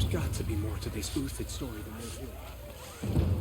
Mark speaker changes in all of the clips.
Speaker 1: There's got to be more to this Uthid story than we're hearing.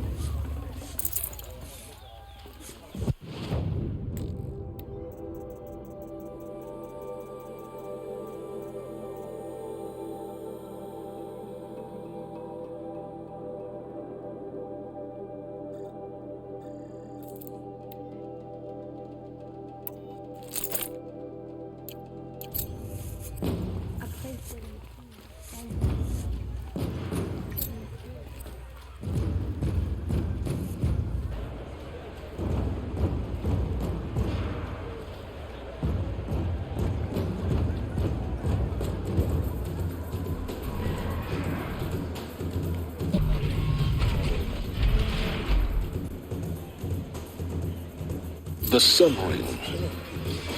Speaker 2: The Sun Ring,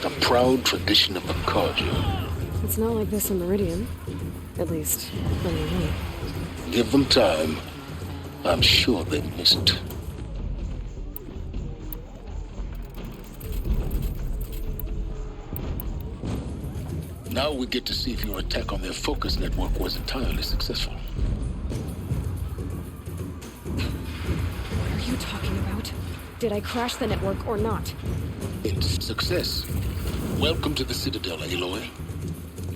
Speaker 2: a proud tradition of the Carja.
Speaker 3: It's not like this in Meridian. At least, from the way.
Speaker 2: Give them time. I'm sure they miss it. Now we get to see if your attack on their focus network was entirely successful.
Speaker 3: What are you talking about? Did I crash the network or not?
Speaker 2: It's success. Welcome to the Citadel, Aloy.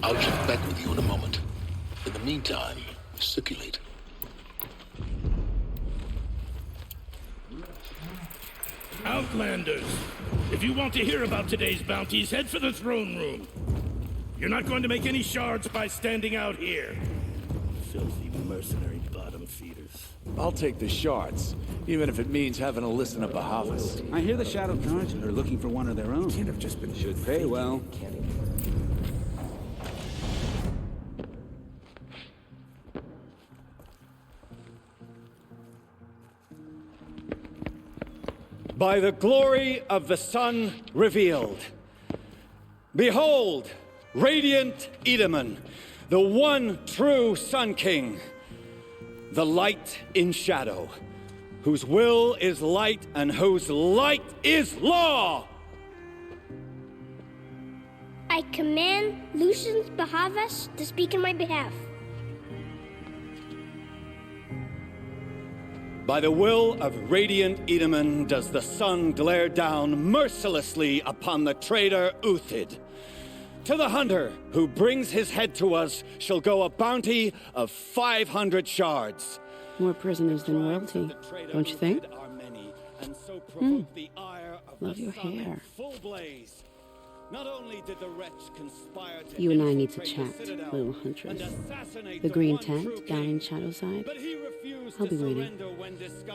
Speaker 2: I'll check back with you in a moment. In the meantime, circulate.
Speaker 4: Outlanders, if you want to hear about today's bounties, head for the throne room. You're not going to make any shards by standing out here. Filthy mercenary bottom feeders.
Speaker 5: I'll take the shards, even if it means having to listen to Bahavas.
Speaker 6: I hear the Shadow Guards are looking for one of their own.
Speaker 1: Can't have just been
Speaker 6: Should pay well.
Speaker 7: By the glory of the sun revealed. Behold, radiant Edaman, the one true Sun King. The light in shadow, whose will is light and whose light is law!
Speaker 8: I command Lucius Bahavas to speak in my behalf.
Speaker 7: By the will of radiant Edaman does the sun glare down mercilessly upon the traitor Uthid. To the hunter who brings his head to us shall go a bounty of 500 shards.
Speaker 3: More prisoners than royalty, don't you think? Love your hair.
Speaker 7: Not only did the wretch conspire to
Speaker 3: You and I need to chat, little huntress. The green tent down in Shadowside. I'll be waiting.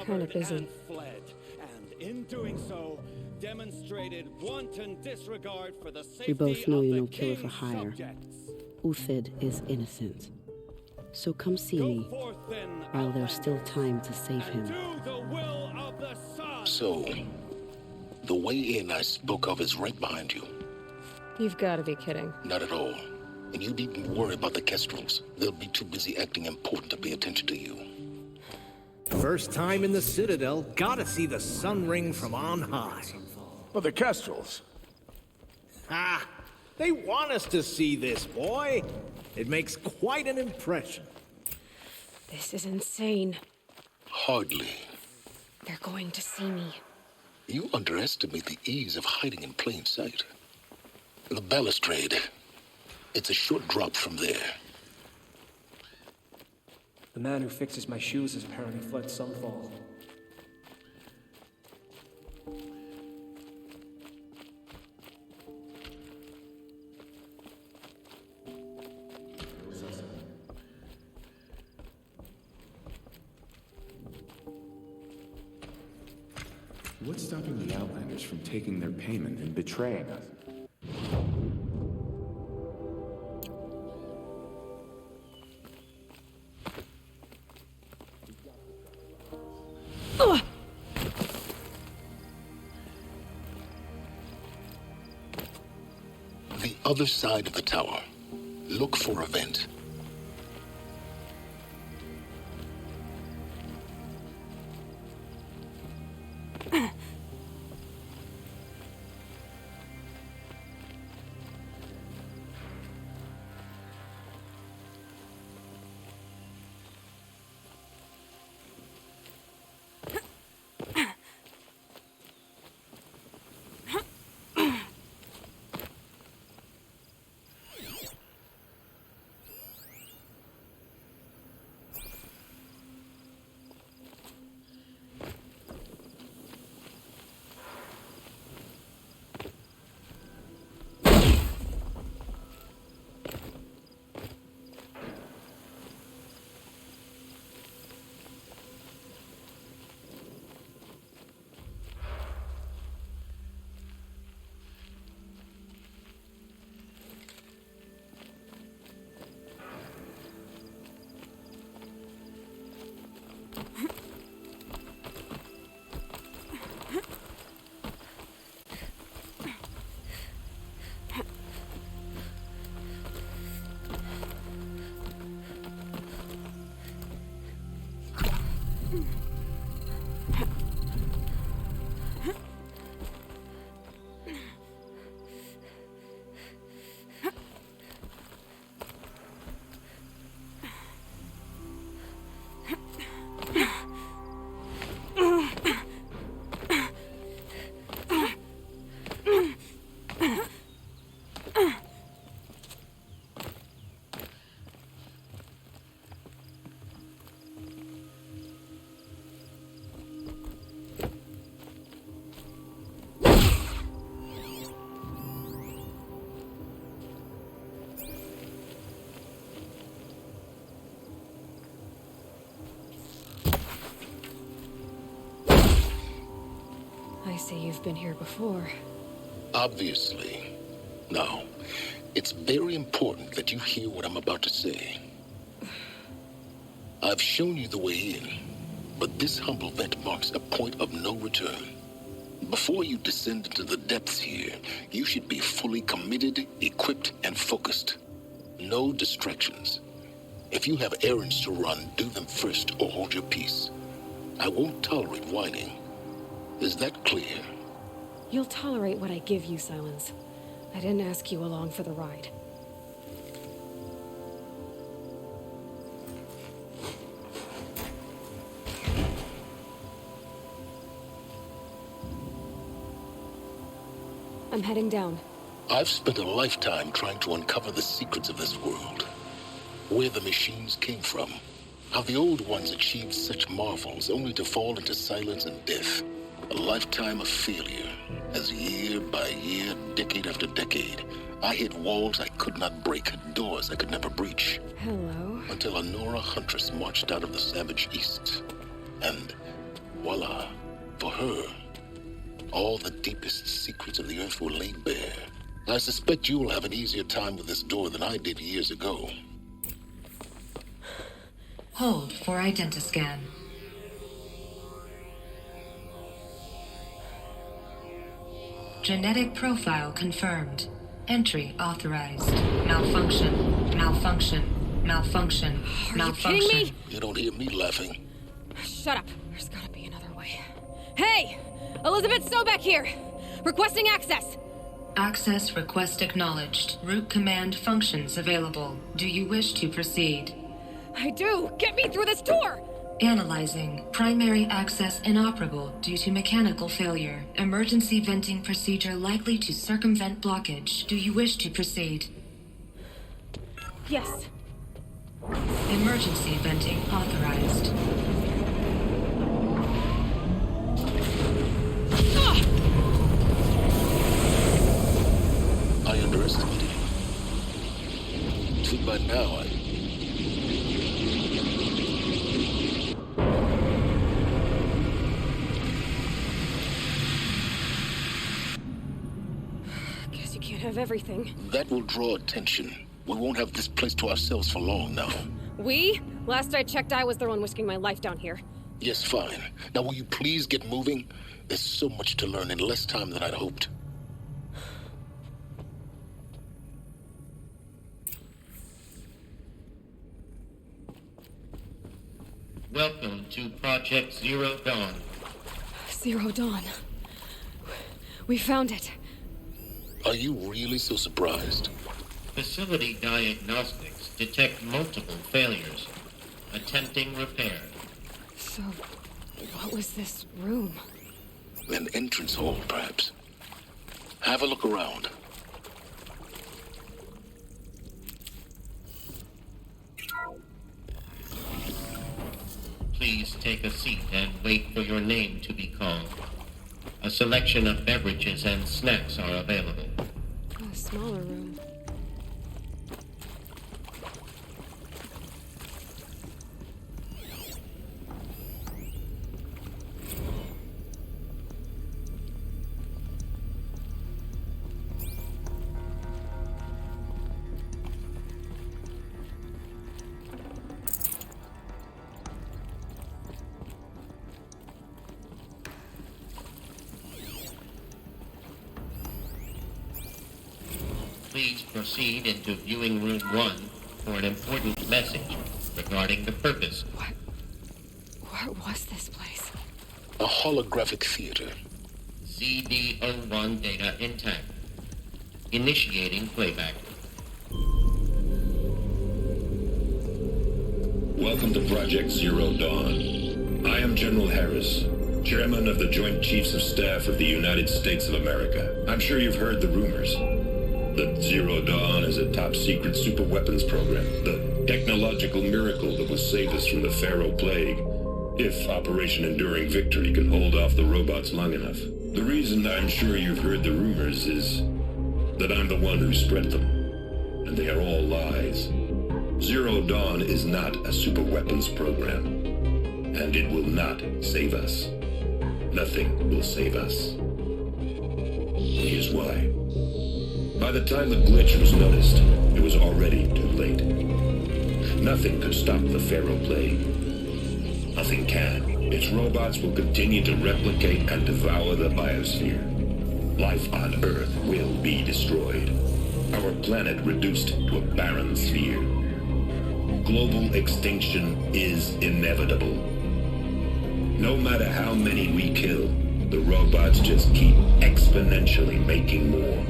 Speaker 7: Kinda busy. And in doing so, demonstrated wanton disregard for the safety
Speaker 3: We both know
Speaker 7: of
Speaker 3: you're
Speaker 7: the
Speaker 3: no killer for
Speaker 7: king's
Speaker 3: hire.
Speaker 7: subjects.
Speaker 3: Uthid is innocent. So come see
Speaker 7: Go
Speaker 3: me
Speaker 7: forth then,
Speaker 3: while there's still time to save
Speaker 7: and
Speaker 3: him.
Speaker 7: do the will of the sun.
Speaker 2: So, the way in I spoke of is right behind you.
Speaker 3: You've got to be kidding.
Speaker 2: Not at all. And you needn't worry about the Kestrels. They'll be too busy acting important to pay attention to you.
Speaker 9: First time in the Citadel, gotta see the Sun Ring from on high.
Speaker 5: But the Kestrels.
Speaker 9: Ha! They want us to see this, boy. It makes quite an impression.
Speaker 3: This is insane.
Speaker 2: Hardly.
Speaker 3: They're going to see me.
Speaker 2: You underestimate the ease of hiding in plain sight. The balustrade. It's a short drop from there.
Speaker 1: The man who fixes my shoes has apparently fled Sunfall.
Speaker 10: What's stopping the Outlanders from taking their payment and betraying us?
Speaker 2: The other side of the tower. Look for a vent.
Speaker 11: say you've been here before.
Speaker 2: Obviously. Now, it's very important that you hear what I'm about to say. I've shown you the way in, but this humble vent marks a point of no return. Before you descend into the depths here, you should be fully committed, equipped, and focused. No distractions. If you have errands to run, do them first or hold your peace. I won't tolerate whining. Is that clear?
Speaker 11: You'll tolerate what I give you, Silence. I didn't ask you along for the ride. I'm heading down.
Speaker 2: I've spent a lifetime trying to uncover the secrets of this world. Where the machines came from. How the old ones achieved such marvels only to fall into silence and death. A lifetime of failure, as year by year, decade after decade, I hit walls I could not break, doors I could never breach.
Speaker 11: Hello?
Speaker 2: Until a Nora huntress marched out of the savage east. And voila, for her, all the deepest secrets of the earth were laid bare. I suspect you will have an easier time with this door than I did years ago.
Speaker 12: Hold for identiscan. Genetic profile confirmed. Entry authorized. Malfunction. Malfunction. Malfunction.
Speaker 11: Are
Speaker 12: Malfunction.
Speaker 11: you kidding me?
Speaker 2: You don't hear me laughing.
Speaker 11: Shut up. There's gotta be another way. Hey! Elizabeth Sobek here! Requesting access!
Speaker 12: Access request acknowledged. Root command functions available. Do you wish to proceed?
Speaker 11: I do! Get me through this door!
Speaker 12: Analyzing. Primary access inoperable due to mechanical failure. Emergency venting procedure likely to circumvent blockage. Do you wish to proceed?
Speaker 11: Yes.
Speaker 12: Emergency venting authorized.
Speaker 2: I underestimated you. See, by now,
Speaker 11: Guess you can't have everything.
Speaker 2: that will draw attention. We won't have this place to ourselves for long now.
Speaker 11: We? Last I checked, I was the one risking my life down here.
Speaker 2: Yes, fine. Now will you please get moving? There's so much to learn in less time than I'd hoped.
Speaker 13: Welcome to Project Zero Dawn.
Speaker 11: Zero Dawn. We found it.
Speaker 2: Are you really so surprised?
Speaker 13: Facility diagnostics detect multiple failures. Attempting repair.
Speaker 11: So, what was this room?
Speaker 2: An entrance hall, perhaps. Have a look around.
Speaker 13: Please take a seat and wait for your name to be called. A selection of beverages and snacks are available.
Speaker 11: A smaller room.
Speaker 13: Please proceed into viewing room 1 for an important message regarding the purpose.
Speaker 11: What was this place?
Speaker 2: A holographic theater.
Speaker 13: CD01 data intact. Initiating playback.
Speaker 14: Welcome to Project Zero Dawn. I am General Harris, Chairman of the Joint Chiefs of Staff of the United States of America. I'm sure you've heard the rumors. That Zero Dawn is a top-secret superweapons program, the technological miracle that will save us from the Pharaoh Plague, if Operation Enduring Victory can hold off the robots long enough. The reason I'm sure you've heard the rumors is that I'm the one who spread them, and they are all lies. Zero Dawn is not a superweapons program, and it will not save us. Nothing will save us. Here's why. By the time the glitch was noticed, it was already too late. Nothing could stop the Pharaoh plague. Nothing can. Its robots will continue to replicate and devour the biosphere. Life on Earth will be destroyed. Our planet reduced to a barren sphere. Global extinction is inevitable. No matter how many we kill, the robots just keep exponentially making more.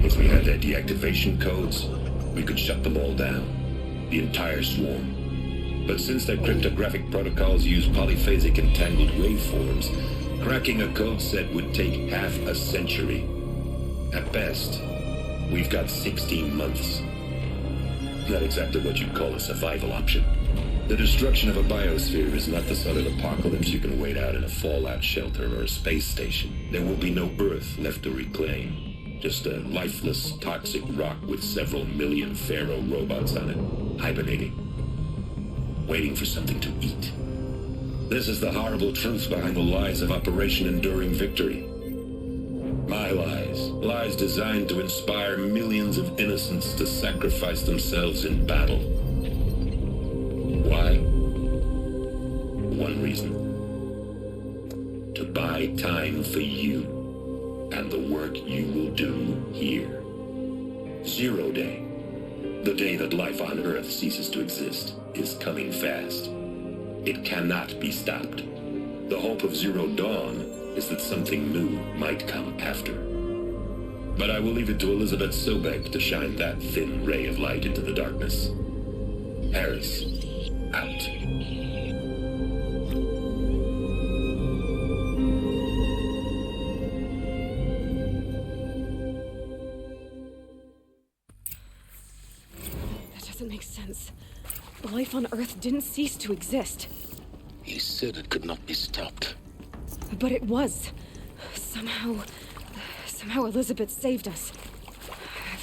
Speaker 14: If we had their deactivation codes, we could shut them all down. The entire swarm. But since their cryptographic protocols use polyphasic entangled waveforms, cracking a code set would take half a century. At best, we've got 16 months. Not exactly what you'd call a survival option. The destruction of a biosphere is not the sort of apocalypse you can wait out in a fallout shelter or a space station. There will be no Earth left to reclaim. Just a lifeless, toxic rock with several million Pharaoh robots on it, hibernating. Waiting for something to eat. This is the horrible truth behind the lies of Operation Enduring Victory. My lies. Lies designed to inspire millions of innocents to sacrifice themselves in battle. Why? One reason. To buy time for you and the work you will do here. 0 Day. The day that life on Earth ceases to exist is coming fast. It cannot be stopped. The hope of Zero Dawn is that something new might come after. But I will leave it to Elizabeth Sobek to shine that thin ray of light into the darkness. Harris, out.
Speaker 11: That doesn't make sense. Life on Earth didn't cease to exist.
Speaker 2: He said it could not be stopped.
Speaker 11: But it was. Somehow Elizabeth saved us.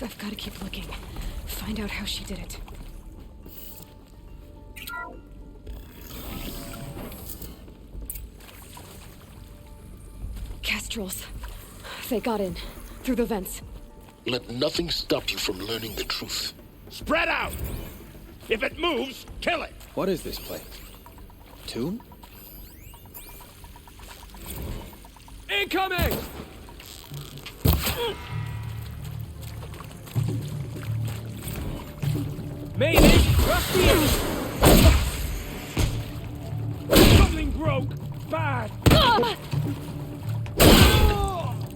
Speaker 11: I've got to keep looking. Find out how she did it. Kestrels. They got in. Through the vents.
Speaker 2: Let nothing stop you from learning the truth.
Speaker 4: Spread out! If it moves, kill it!
Speaker 1: What is this place? Tomb?
Speaker 5: Incoming!
Speaker 15: Maybe! Rusty! Something broke! Bad!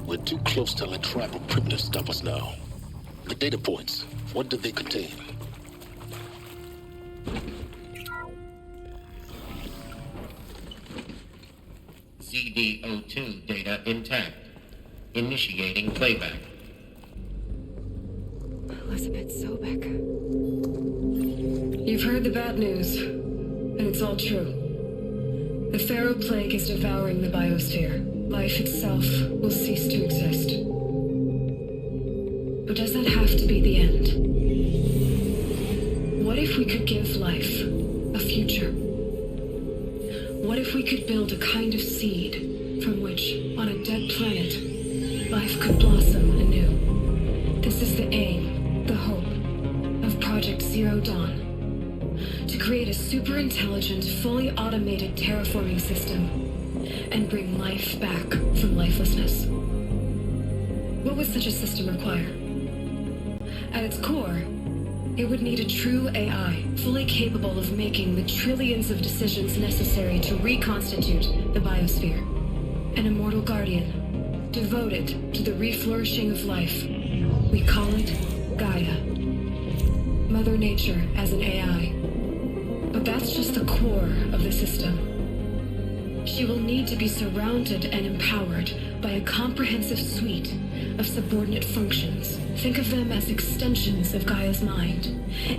Speaker 2: We're too close to let tribal primitives stop us now. The data points, what did they contain?
Speaker 13: ZD02 data intact. Initiating playback.
Speaker 11: Elizabeth Sobek.
Speaker 12: You've heard the bad news, and it's all true. The Pharaoh plague is devouring the biosphere. Life itself will cease to exist. But does that have to be the end? What if we could give life a future? What if we could build a kind of seed from which, on a dead planet, life could blossom anew? This is the aim, the hope, of Project Zero Dawn. To create a super-intelligent, fully automated terraforming system and bring life back from lifelessness. What would such a system require? At its core, it would need a true AI, fully capable of making the trillions of decisions necessary to reconstitute the biosphere. An immortal guardian, devoted to the reflourishing of life. We call it Gaia. Mother Nature as an AI. But that's just the core of the system. She will need to be surrounded and empowered by a comprehensive suite of subordinate functions. Think of them as extensions of Gaia's mind,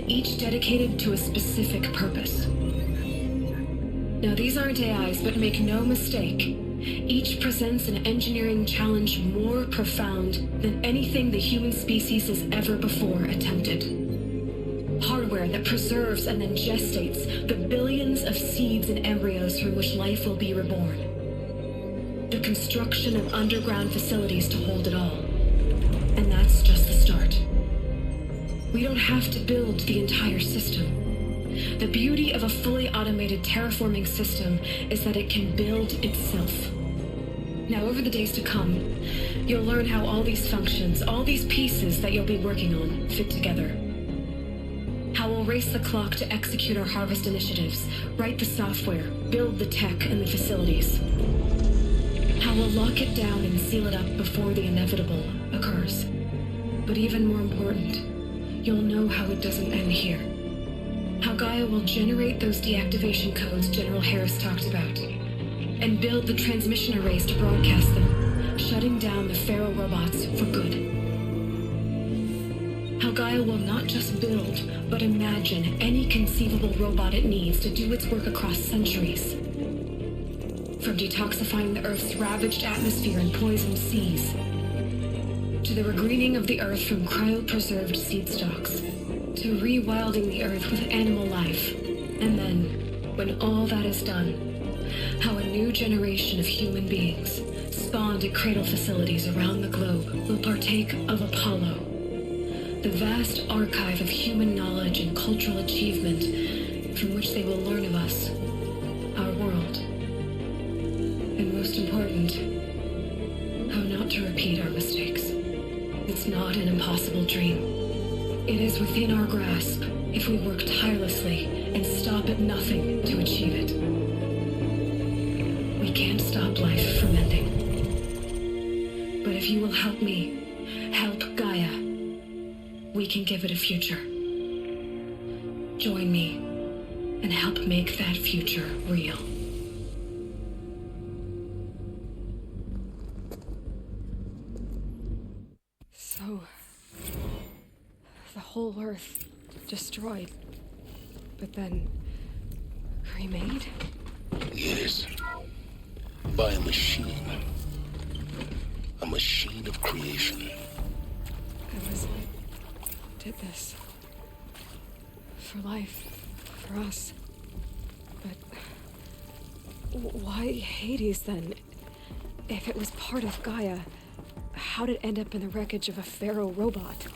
Speaker 12: each dedicated to a specific purpose. Now, these aren't AIs, but make no mistake, each presents an engineering challenge more profound than anything the human species has ever before attempted. Hardware that preserves and then gestates the billions of seeds and embryos from which life will be reborn. the construction of underground facilities to hold it all. And that's just the start. We don't have to build the entire system. The beauty of a fully automated terraforming system is that it can build itself. Now, over the days to come, you'll learn how all these functions, all these pieces that you'll be working on, fit together. How we'll race the clock to execute our harvest initiatives, write the software, build the tech and the facilities. How we'll lock it down and seal it up before the inevitable occurs. But even more important, you'll know how it doesn't end here. How Gaia will generate those deactivation codes General Harris talked about, and build the transmission arrays to broadcast them, shutting down the Pharaoh robots for good. How Gaia will not just build, but imagine any conceivable robot it needs to do its work across centuries. From detoxifying the Earth's ravaged atmosphere and poisoned seas, to the regreening of the Earth from cryopreserved seed stalks, to rewilding the Earth with animal life. And then, when all that is done, how a new generation of human beings, spawned at cradle facilities around the globe, will partake of Apollo, the vast archive of human knowledge and cultural achievement from which they will learn of us, our world. And most important, how not to repeat our mistakes. It's not an impossible dream. It is within our grasp if we work tirelessly and stop at nothing to achieve it. We can't stop life from ending. But if you will help me, help Gaia, we can give it a future. Join me and help make that future real.
Speaker 11: So, the whole Earth destroyed, but then remade?
Speaker 2: Yes. By a machine. A machine of creation.
Speaker 11: It was did this. For life. For us. But why Hades then? If it was part of Gaia, how did it end up in the wreckage of a Pharaoh robot?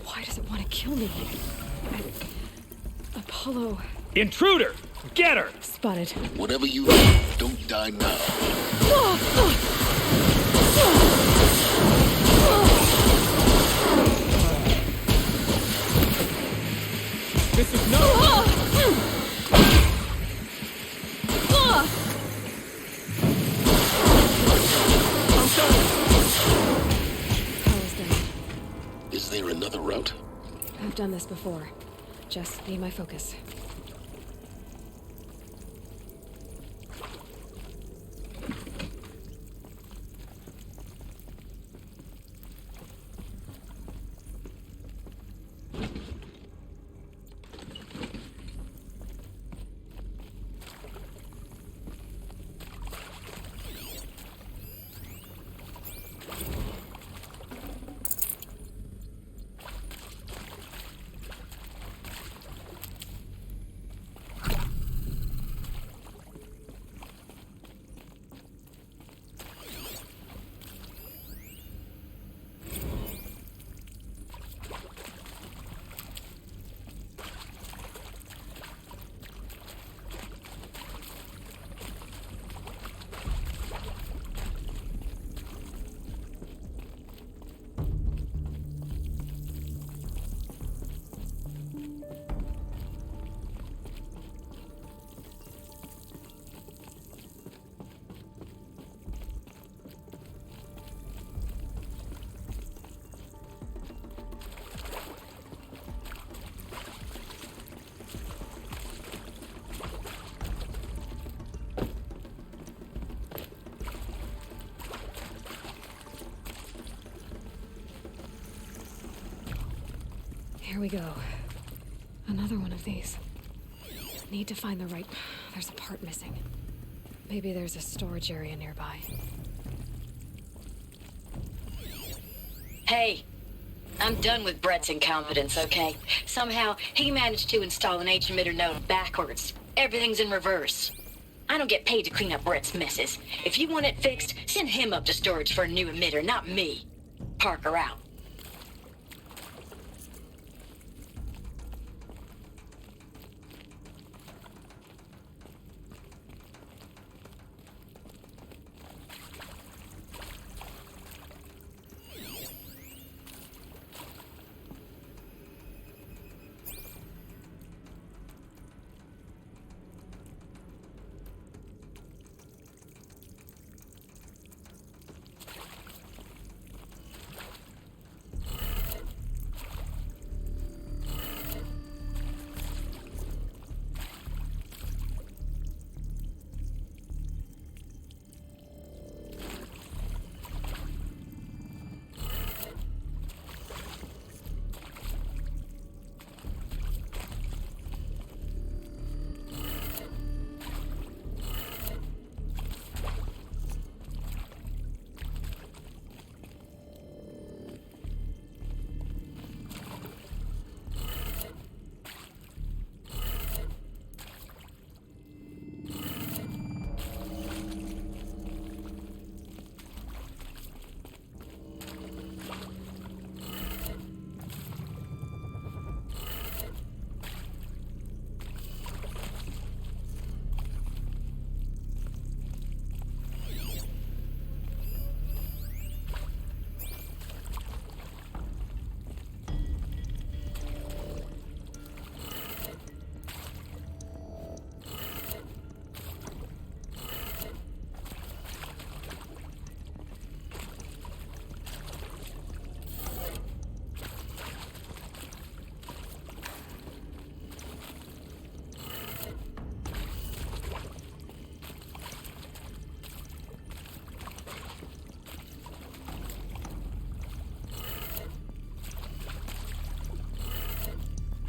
Speaker 11: Why does it want to kill me? Apollo...
Speaker 15: Intruder! Get her!
Speaker 11: Spotted.
Speaker 2: Whatever you do, don't die now.
Speaker 15: This is no...
Speaker 2: Is there another route?
Speaker 11: I've done this before. Just be my focus. Here we go. Another one of these. Need to find the right... There's a part missing. Maybe there's a storage area nearby.
Speaker 16: Hey, I'm done with Brett's incompetence, okay? Somehow, he managed to install an H-emitter node backwards. Everything's in reverse. I don't get paid to clean up Brett's messes. If you want it fixed, send him up to storage for a new emitter, not me. Parker out.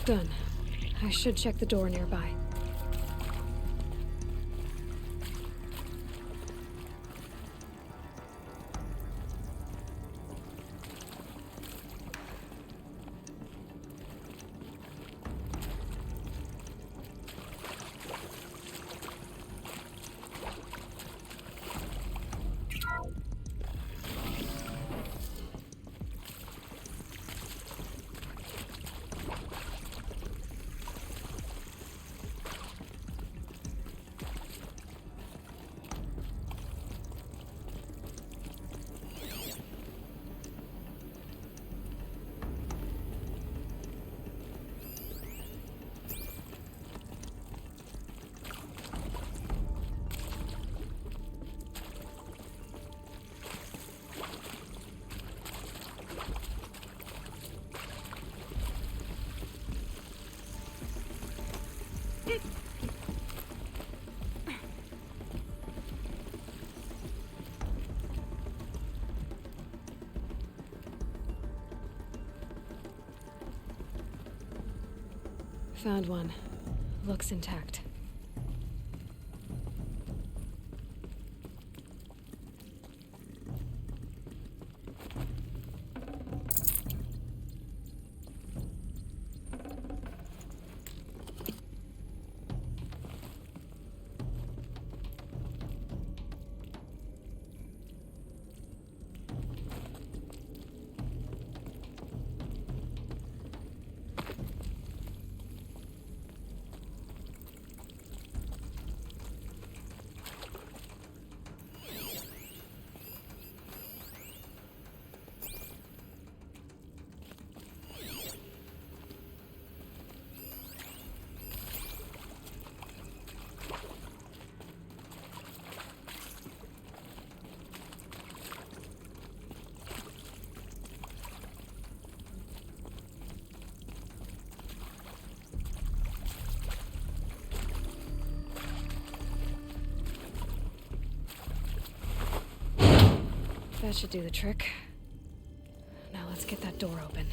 Speaker 11: Done. I should check the door nearby. Found one. Looks intact. That should do the trick. Now let's get that door open.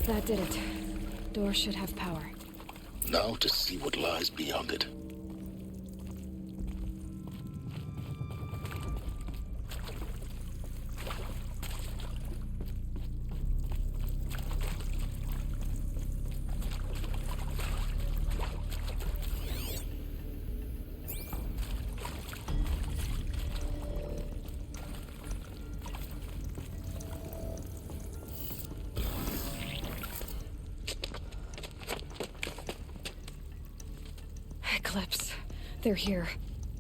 Speaker 11: That did it. Door should have power.
Speaker 2: Now to see what lies beyond it.
Speaker 11: Eclipse. They're here.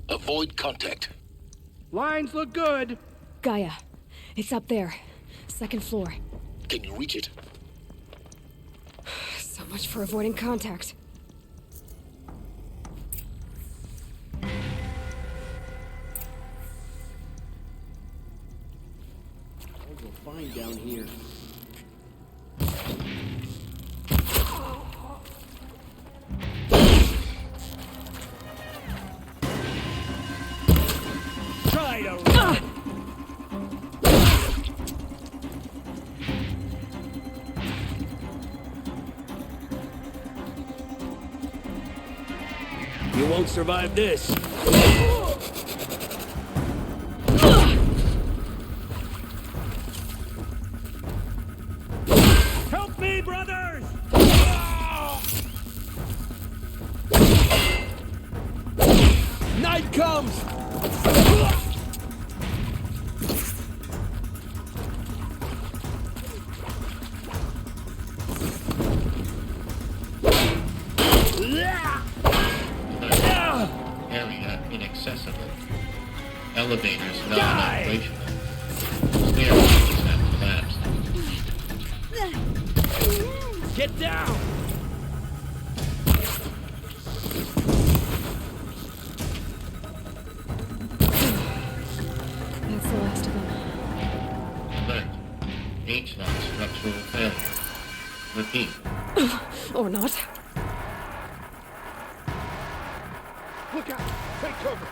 Speaker 2: Avoid contact.
Speaker 15: Lines look good.
Speaker 11: Gaia. It's up there. Second floor.
Speaker 2: Can you reach it?
Speaker 11: So much for avoiding contact.
Speaker 1: What we'll find down here.
Speaker 15: Try to run.
Speaker 1: You won't survive this.
Speaker 15: Help me, brothers!
Speaker 5: Night comes!
Speaker 13: Area inaccessible. Elevators non-operational. Stairways have collapsed.
Speaker 15: Get down!
Speaker 11: That's the last of them.
Speaker 13: Alert. H-lock structural failure. Repeat.
Speaker 11: Or not.
Speaker 15: Look out! Take cover!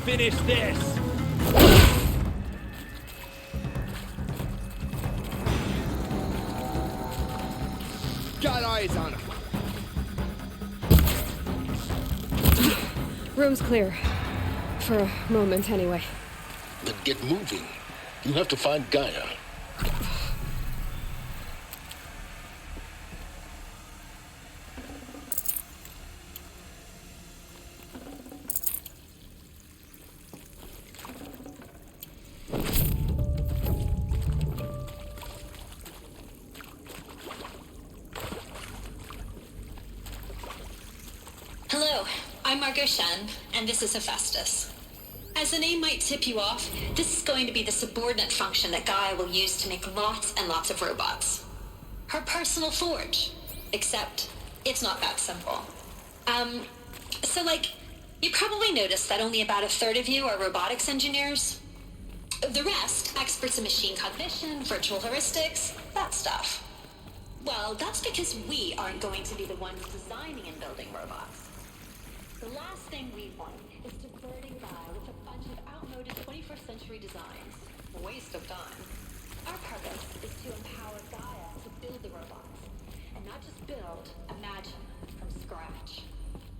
Speaker 5: Finish this!
Speaker 15: Got eyes on him.
Speaker 11: Room's clear. For a moment, anyway.
Speaker 2: Then get moving. You have to find Gaia.
Speaker 17: Hello, I'm Margot Shen, and this is Hephaestus. As the name might tip you off, this is going to be the subordinate function that Gaia will use to make lots and lots of robots. Her personal forge. Except, it's not that simple. You probably noticed that only about a third of you are robotics engineers. The rest, experts in machine cognition, virtual heuristics, that stuff. Well, that's because we aren't going to be the ones designing and building robots. The last thing we want is to burden Gaia with a bunch of outmoded 21st century designs. A waste of time. Our purpose is to empower Gaia to build the robots. And not just build, imagine from scratch.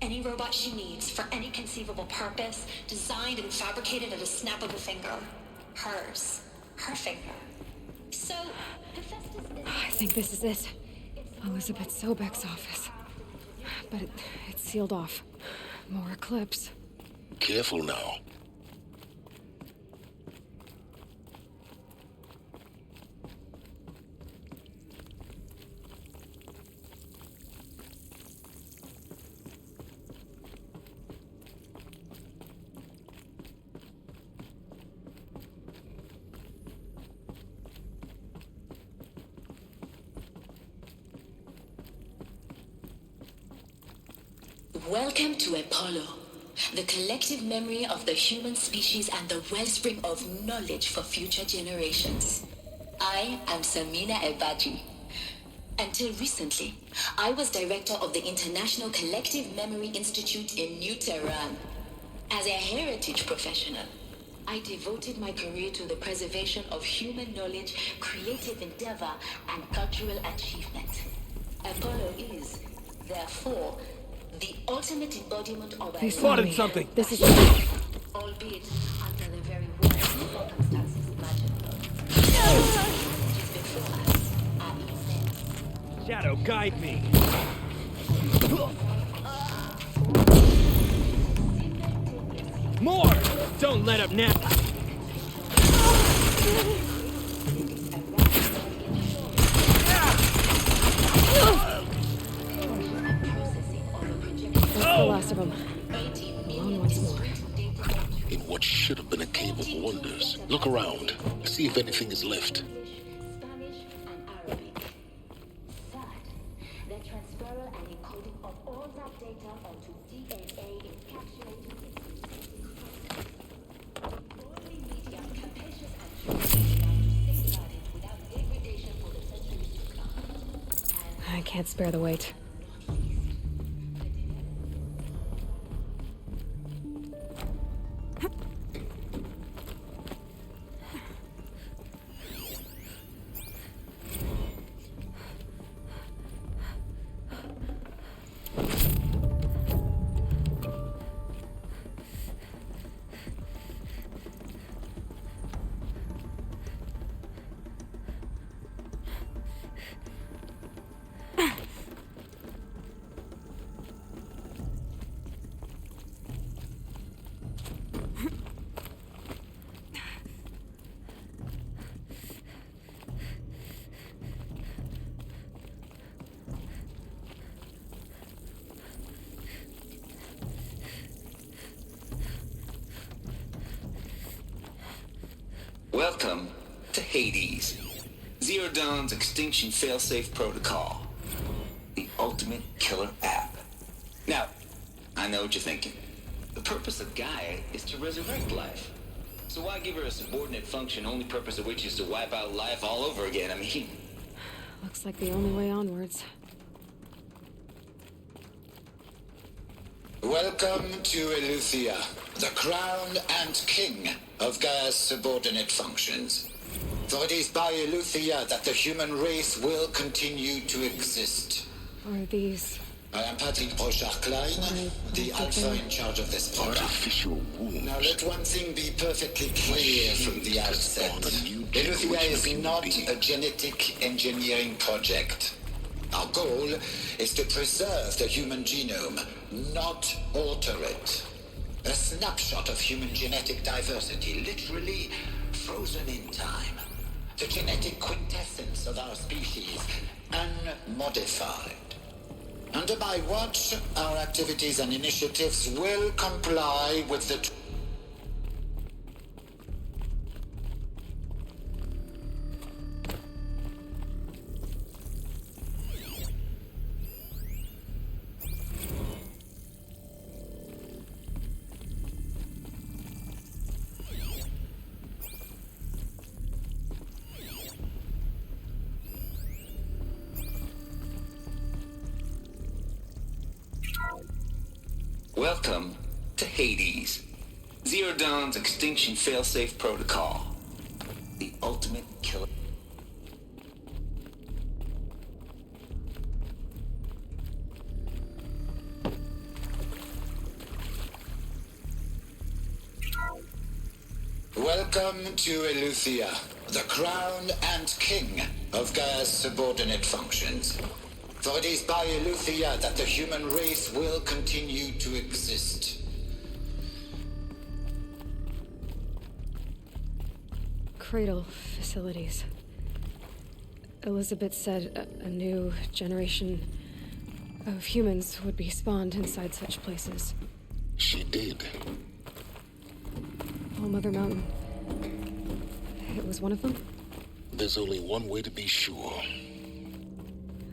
Speaker 17: Any robot she needs for any conceivable purpose, designed and fabricated at a snap of a finger. Hers. Her finger. So, Hephaestus is...
Speaker 11: I think this is it. Elizabeth Sobek's office. But it's sealed off. More Eclipse.
Speaker 2: Careful now.
Speaker 16: Welcome to Apollo, the collective memory of the human species and the wellspring of knowledge for future generations. I am Samina Ebaji.
Speaker 17: Until recently, I was director of the International Collective Memory Institute in New Tehran. As a heritage professional, I devoted my career to the preservation of human knowledge, creative endeavor, and cultural achievement. Apollo is, therefore, the ultimate embodiment of
Speaker 11: They
Speaker 17: a
Speaker 11: spotted something. This is
Speaker 17: albeit under the very worst circumstances imaginable. The challenges before us are immense.
Speaker 15: Shadow, guide me. More! Don't let up now.
Speaker 11: That's the last of them. On once more.
Speaker 2: In what should have been a cave of wonders. Look around. See if anything is left.
Speaker 17: Spanish and Arabic. Third, the transferal and encoding of all that data onto DNA encapsulated only medium capacious and true to safeguard it without degradation for the centuries to come.
Speaker 11: I can't spare the weight.
Speaker 18: Welcome to Hades, Zero Dawn's extinction failsafe protocol, the ultimate killer app. Now, I know what you're thinking. The purpose of Gaia is to resurrect life. So why give her a subordinate function, only purpose of which is to wipe out life all over again? I mean...
Speaker 11: Looks like the only way onwards.
Speaker 19: Welcome to Eleuthia, the crown and king of Gaia's subordinate functions. For it is by Eleuthia that the human race will continue to exist.
Speaker 11: Are these...
Speaker 19: I am Patrick Brochard-Klein, the alpha in charge of this program.
Speaker 2: Artificial wounds.
Speaker 19: Now let one thing be perfectly clear from the outset. Eleuthia is not a genetic engineering project. Our goal is to preserve the human genome, not alter it. A snapshot of human genetic diversity, literally frozen in time. The genetic quintessence of our species, unmodified. Under my watch, our activities and initiatives will comply with the...
Speaker 18: Welcome to Hades, Zero Dawn's extinction failsafe protocol, the ultimate killer.
Speaker 19: Welcome to Eleuthia, the crown and king of Gaia's subordinate functions. For it is by Eleuthia that the human race will continue to exist.
Speaker 11: Cradle facilities. Elizabeth said a new generation of humans would be spawned inside such places.
Speaker 2: She did.
Speaker 11: All Mother Mountain. It was one of them?
Speaker 2: There's only one way to be sure.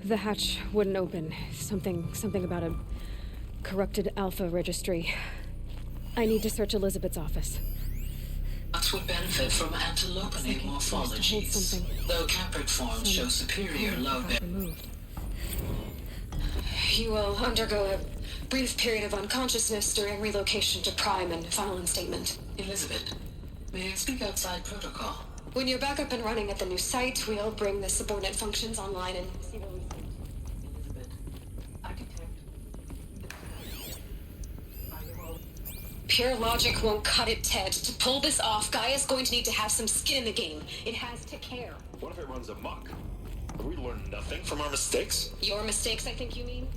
Speaker 11: The hatch wouldn't open. Something about a corrupted alpha registry. I need to search Elizabeth's office.
Speaker 12: Nuts would benefit from antilopinate morphologies, though caprid forms show superior low...
Speaker 11: Removed. You will undergo a brief period of unconsciousness during relocation to Prime and final instatement.
Speaker 12: Elizabeth, may I speak outside protocol?
Speaker 11: When you're back up and running at the new site, we'll bring the subordinate functions online and see where we stand.
Speaker 12: Elizabeth, I detect...
Speaker 11: Pure logic won't cut it, Ted. To pull this off, Gaia's going to need to have some skin in the game. It has to care.
Speaker 14: What if it runs amok? We learn nothing from our mistakes?
Speaker 11: Your mistakes, I think you mean?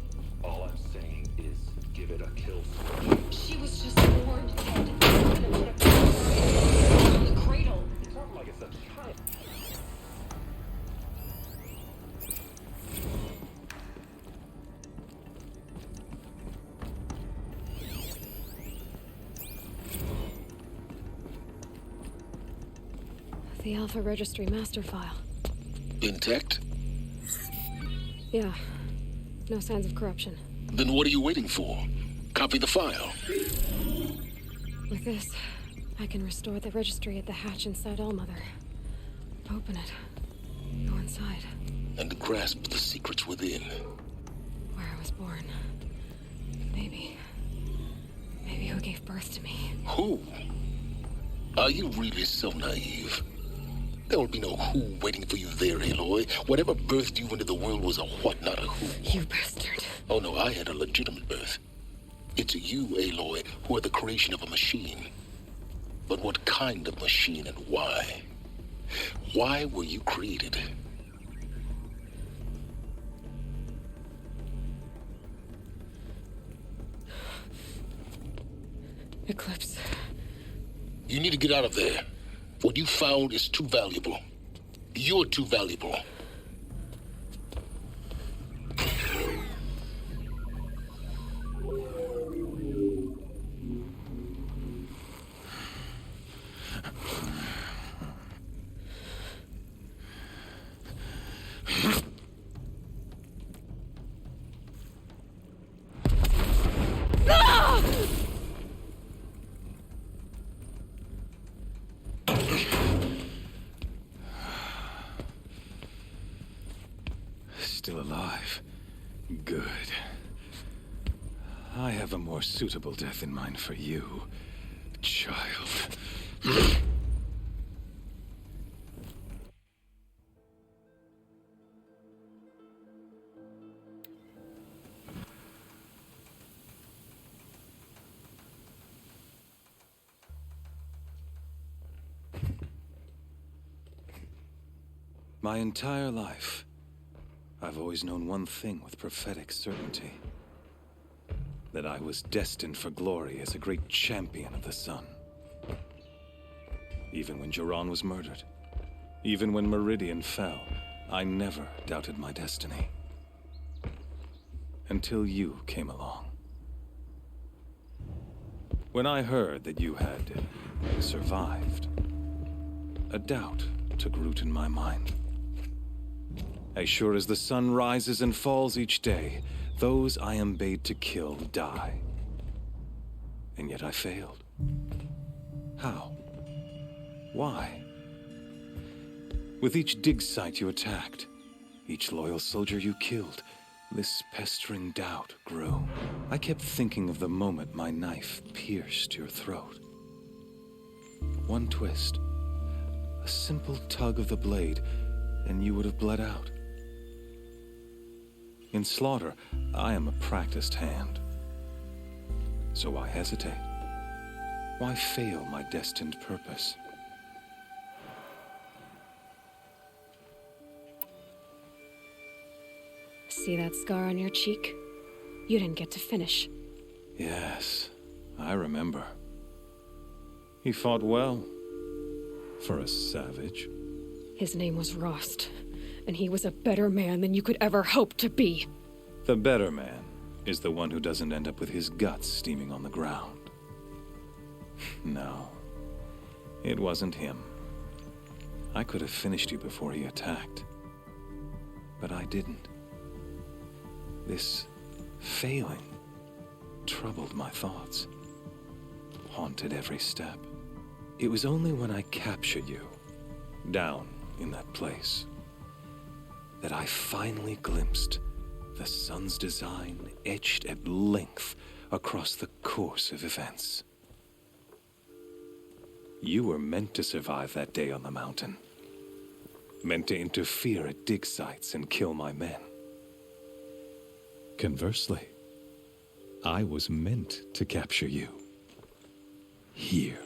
Speaker 14: All I'm saying is give it a kill.
Speaker 11: She was just born, Ted. From the cradle.
Speaker 14: You talk like it's a child.
Speaker 11: The Alpha Registry master file.
Speaker 2: Intact?
Speaker 11: Yeah. No signs of corruption.
Speaker 2: Then what are you waiting for? Copy the file.
Speaker 11: With this, I can restore the registry at the hatch inside Allmother. Open it. Go inside.
Speaker 2: And grasp the secrets within.
Speaker 11: Where I was born. Maybe who gave birth to me.
Speaker 2: Who? Are you really so naive? There will be no who waiting for you there, Aloy. Whatever birthed you into the world was a what, not a who.
Speaker 11: You bastard.
Speaker 2: Oh no, I had a legitimate birth. It's you, Aloy, who are the creation of a machine. But what kind of machine and why? Why were you created?
Speaker 11: Eclipse.
Speaker 2: You need to get out of there. What you found is too valuable. You're too valuable.
Speaker 5: Still alive. Good. I have a more suitable death in mind for you, child. My entire life, I've always known one thing with prophetic certainty. That I was destined for glory as a great champion of the sun. Even when Jiran was murdered, even when Meridian fell, I never doubted my destiny. Until you came along. When I heard that you had survived, a doubt took root in my mind. As sure as the sun rises and falls each day, those I am bade to kill die. And yet I failed. How? Why? With each dig site you attacked, each loyal soldier you killed, this pestering doubt grew. I kept thinking of the moment my knife pierced your throat. One twist, a simple tug of the blade, and you would have bled out. In slaughter, I am a practiced hand. So why hesitate? Why fail my destined purpose?
Speaker 11: See that scar on your cheek? You didn't get to finish.
Speaker 5: Yes, I remember. He fought well. For a savage.
Speaker 11: His name was Rost, and he was a better man than you could ever hope to be.
Speaker 5: The better man is the one who doesn't end up with his guts steaming on the ground. No, it wasn't him. I could have finished you before he attacked. But I didn't. This failing troubled my thoughts, haunted every step. It was only when I captured you, down in that place, that I finally glimpsed The sun's design etched at length across the course of events. You were meant to survive that day on the mountain. Meant to interfere at dig sites and kill my men. Conversely, I was meant to capture you. Here.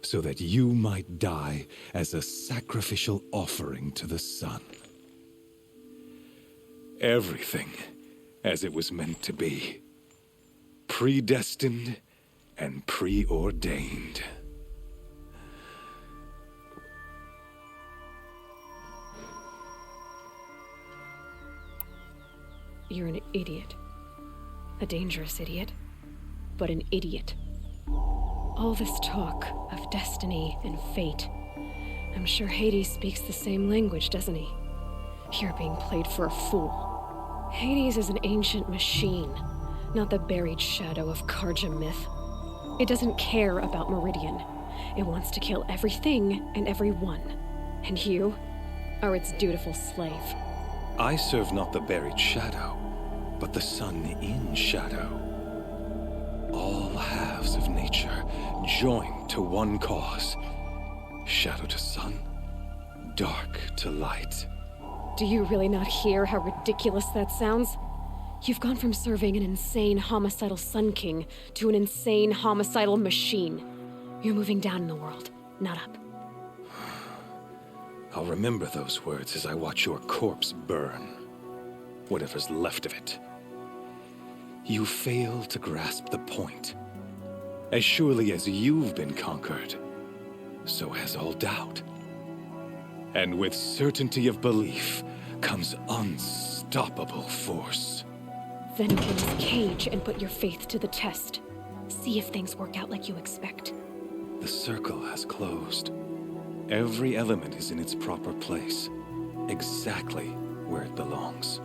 Speaker 5: So that you might die as a sacrificial offering to the sun. Everything as it was meant to be. Predestined and preordained.
Speaker 11: You're an idiot. A dangerous idiot, but an idiot. All this talk of destiny and fate. I'm sure Hades speaks the same language, doesn't he? You're being played for a fool. Hades is an ancient machine, not the buried shadow of Karja myth. It doesn't care about Meridian. It wants to kill everything and everyone. And you are its dutiful slave.
Speaker 5: I serve not the buried shadow, but the sun in shadow. All halves of nature joined to one cause. Shadow to sun, dark to light.
Speaker 11: Do you really not hear how ridiculous that sounds? You've gone from serving an insane homicidal Sun King to an insane homicidal machine. You're moving down in the world, not up.
Speaker 5: I'll remember those words as I watch your corpse burn. Whatever's left of it. You fail to grasp the point. As surely as you've been conquered, so has all doubt. And with certainty of belief comes unstoppable force.
Speaker 11: Then get his cage and put your faith to the test. See if things work out like you expect.
Speaker 5: The circle has closed. Every element is in its proper place, exactly where it belongs.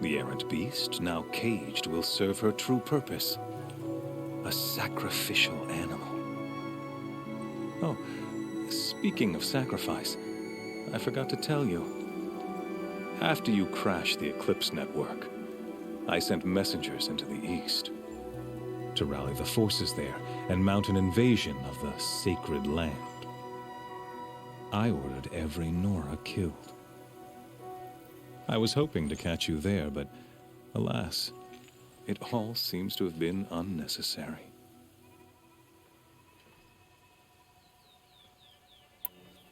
Speaker 5: The errant beast, now caged, will serve her true purpose. A sacrificial animal. Oh, speaking of sacrifice, I forgot to tell you. After you crashed the Eclipse network, I sent messengers into the east to rally the forces there and mount an invasion of the sacred land. I ordered every Nora killed. I was hoping to catch you there, but alas, it all seems to have been unnecessary.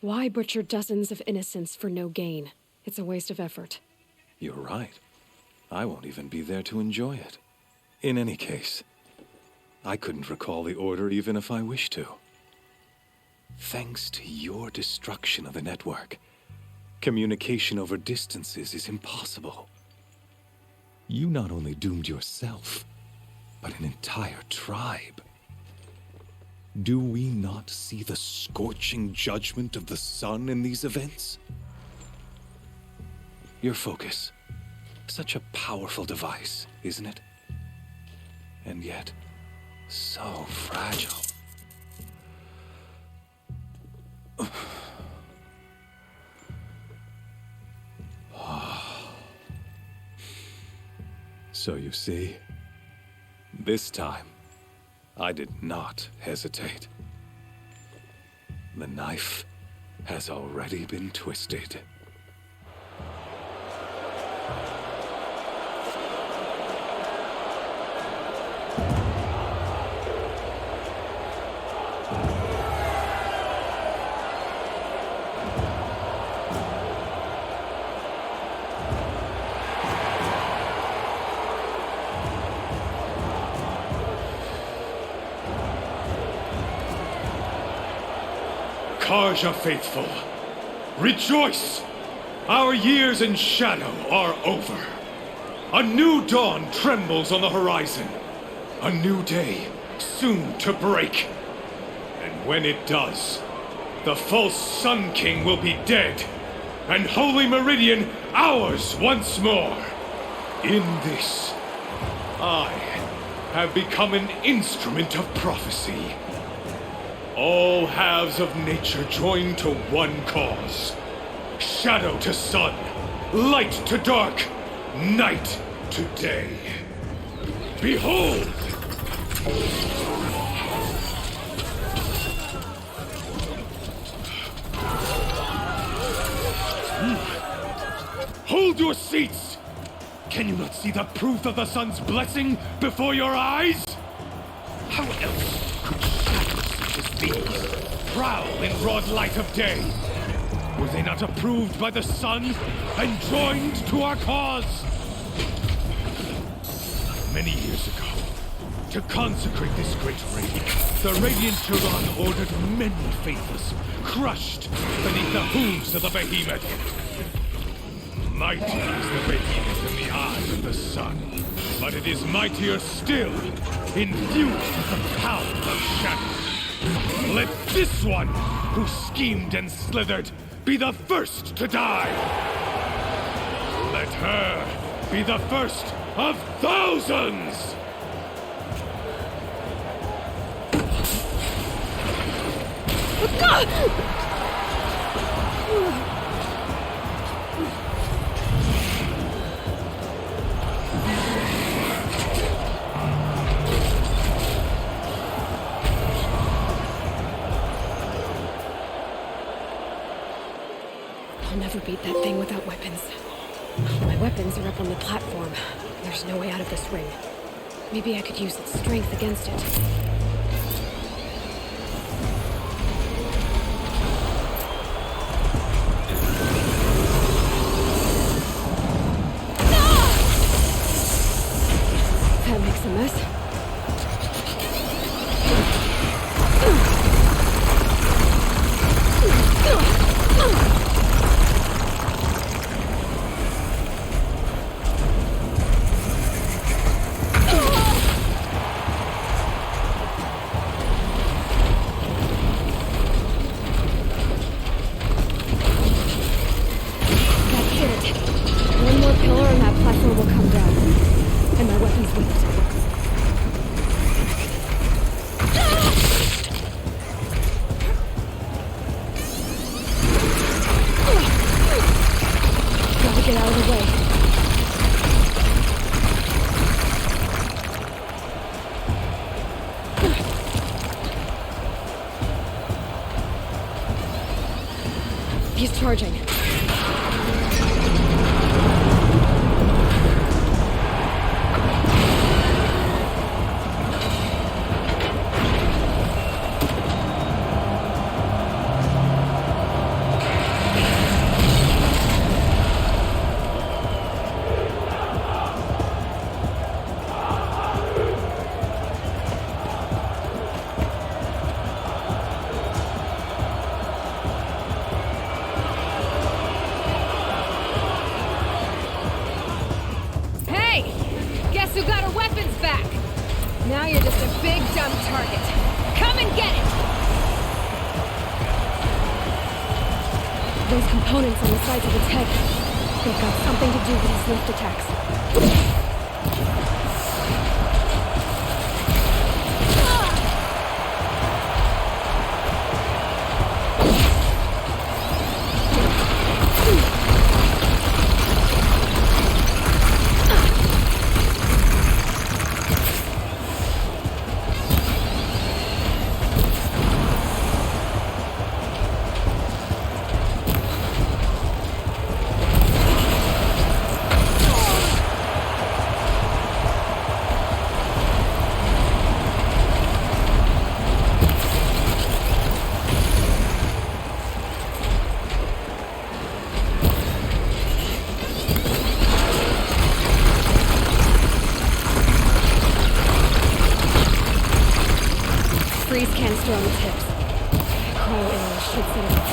Speaker 11: Why butcher dozens of innocents for no gain? It's a waste of effort.
Speaker 5: You're right. I won't even be there to enjoy it. In any case, I couldn't recall the order even if I wished to. Thanks to your destruction of the network, communication over distances is impossible. You not only doomed yourself, but an entire tribe. Do we not see the scorching judgment of the sun in these events? Your focus. Such a powerful device, isn't it? And yet, so fragile. So you see, this time, I did not hesitate. The knife has already been twisted.
Speaker 20: Karja faithful, rejoice! Our years in shadow are over. A new dawn trembles on the horizon. A new day soon to break. And when it does, the false Sun King will be dead, and Holy Meridian ours once more. In this, I have become an instrument of prophecy. All halves of nature join to one cause. Shadow to sun, light to dark, night to day. Behold! Hold your seats! Can you not see the proof of the sun's blessing before your eyes? How else could shadows such as these prowl in broad light of day? Were they not approved by the sun and joined to our cause? Many years ago, to consecrate this great raid, the Radiant Turon ordered many faithless, crushed beneath the hooves of the behemoth. Mighty is the behemoth in the eye of the sun, but it is mightier still, infused with the power of shadow. Let this one, who schemed and slithered, be the first to die. Let her be the first of thousands!
Speaker 11: I'll never beat that thing without weapons. My weapons are up on the platform. There's no way out of this ring. Maybe I could use its strength against it. That makes a mess. He's charging.
Speaker 21: Who got her weapons back? Now you're just a big dumb target. Come and get it!
Speaker 11: Those components on the sides of its head, they've got something to do with his lift attacks. Freeze canister on the tips. Cryo arrow should set it off.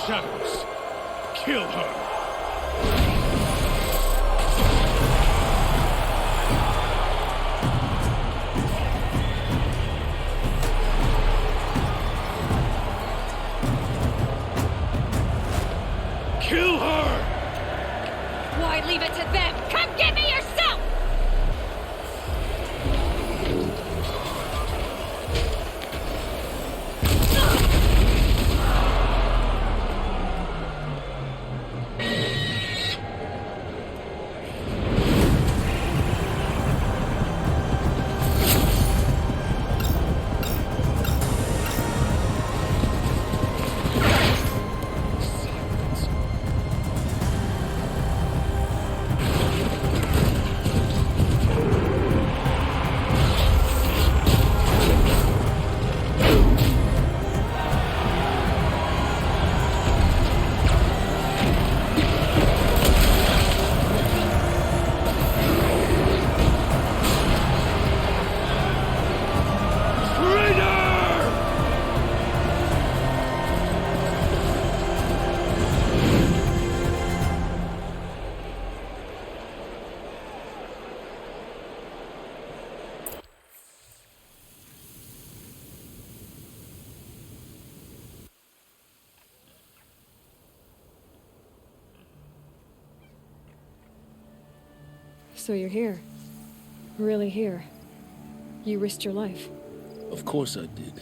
Speaker 20: shadows. Kill her. Kill her!
Speaker 21: Why leave it to them? Come get me yourself! So you're here. Really here. You risked your life.
Speaker 2: Of course I did.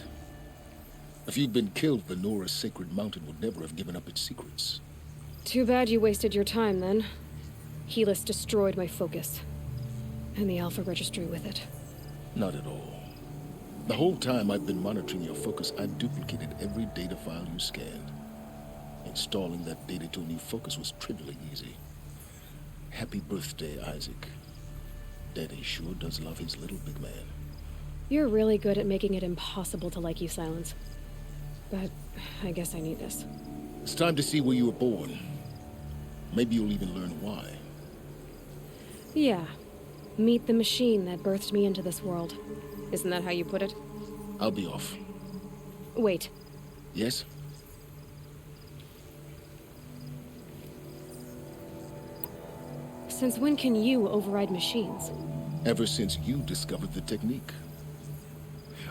Speaker 2: If you'd been killed, Venora's sacred mountain would never have given up its secrets.
Speaker 11: Too bad you wasted your time, then. Helis destroyed my focus. And the Alpha Registry with it.
Speaker 2: Not at all. The whole time I've been monitoring your focus, I've duplicated every data file you scanned. Installing that data to a new focus was trivially easy. Happy birthday, Isaac. Daddy sure does love his little big man.
Speaker 11: You're really good at making it impossible to like you, Silence. But I guess I need this.
Speaker 2: It's time to see where you were born. Maybe you'll even learn why.
Speaker 11: Yeah. Meet the machine that birthed me into this world. Isn't that how you put it?
Speaker 2: I'll be off.
Speaker 11: Wait.
Speaker 2: Yes?
Speaker 11: Since when can you override machines?
Speaker 2: Ever since you discovered the technique.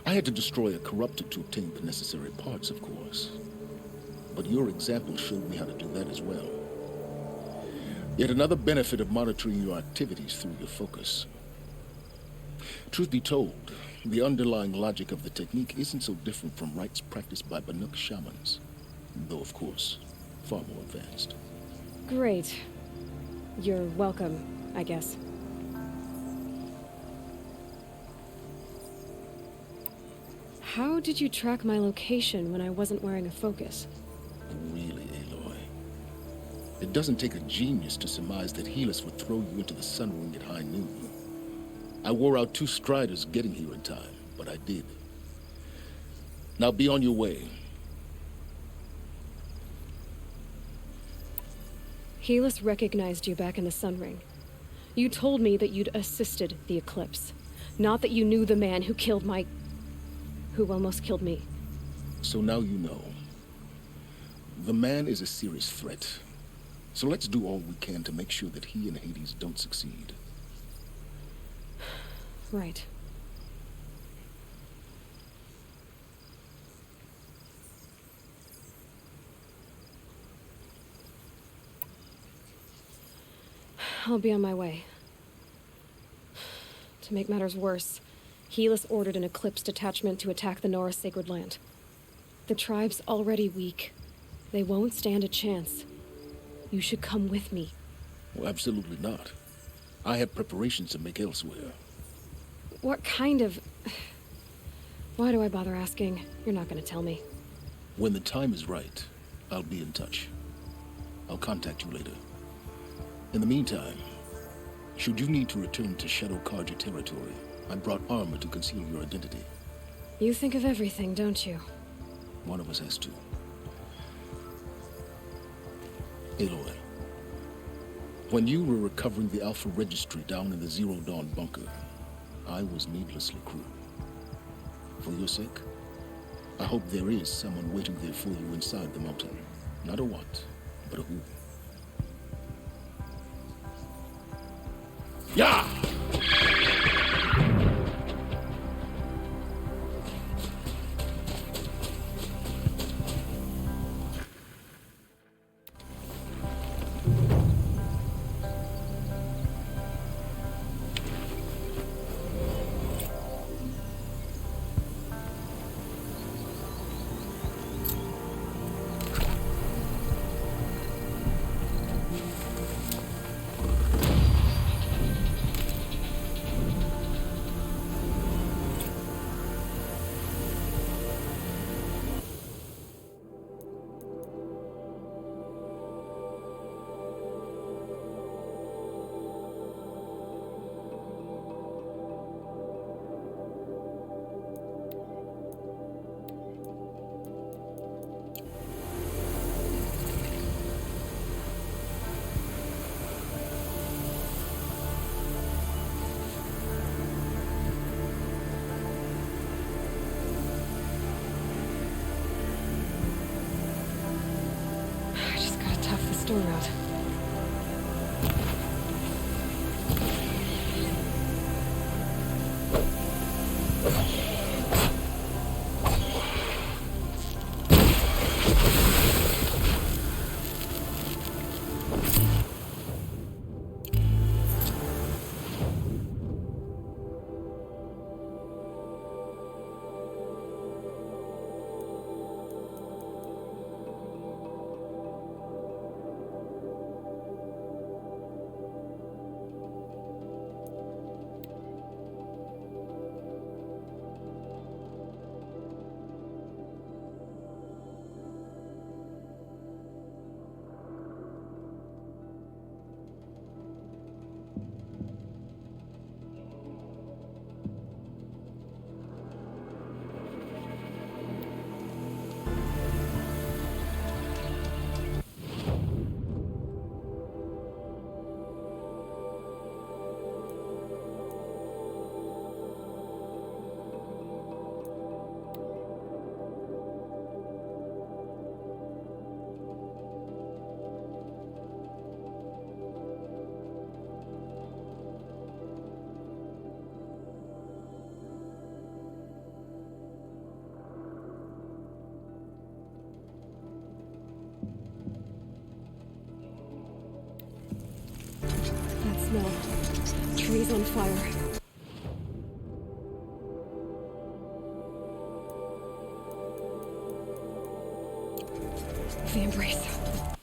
Speaker 2: I had to destroy a corrupted to obtain the necessary parts, of course. But your example showed me how to do that as well. Yet another benefit of monitoring your activities through your focus. Truth be told, the underlying logic of the technique isn't so different from rites practiced by Banuk shamans. Though, of course, far more advanced.
Speaker 11: Great. You're welcome, I guess. How did you track my location when I wasn't wearing a focus?
Speaker 2: Really, Aloy? It doesn't take a genius to surmise that Helis would throw you into the sun ring at high noon. I wore out 2 striders getting here in time, but I did. Now be on your way.
Speaker 11: Helis recognized you back in the Sun Ring. You told me that you'd assisted the Eclipse. Not that you knew the man who killed who almost killed me.
Speaker 2: So now you know. The man is a serious threat. So let's do all we can to make sure that he and Hades don't succeed.
Speaker 11: Right. I'll be on my way. To make matters worse, Helis ordered an Eclipse detachment to attack the Nora's sacred land. The tribe's already weak. They won't stand a chance. You should come with me.
Speaker 2: Well, absolutely not. I have preparations to make elsewhere.
Speaker 11: What kind of... Why do I bother asking? You're not gonna tell me.
Speaker 2: When the time is right, I'll be in touch. I'll contact you later. In the meantime, should you need to return to Shadow Karja territory, I brought armor to conceal your identity.
Speaker 11: You think of everything, don't you?
Speaker 2: One of us has to. Aloy, when you were recovering the Alpha Registry down in the Zero Dawn bunker, I was needlessly cruel. For your sake, I hope there is someone waiting there for you inside the mountain. Not a what, but a who.
Speaker 4: Yeah!
Speaker 21: I just gotta tough this door out. That smell. Trees on fire. The embrace.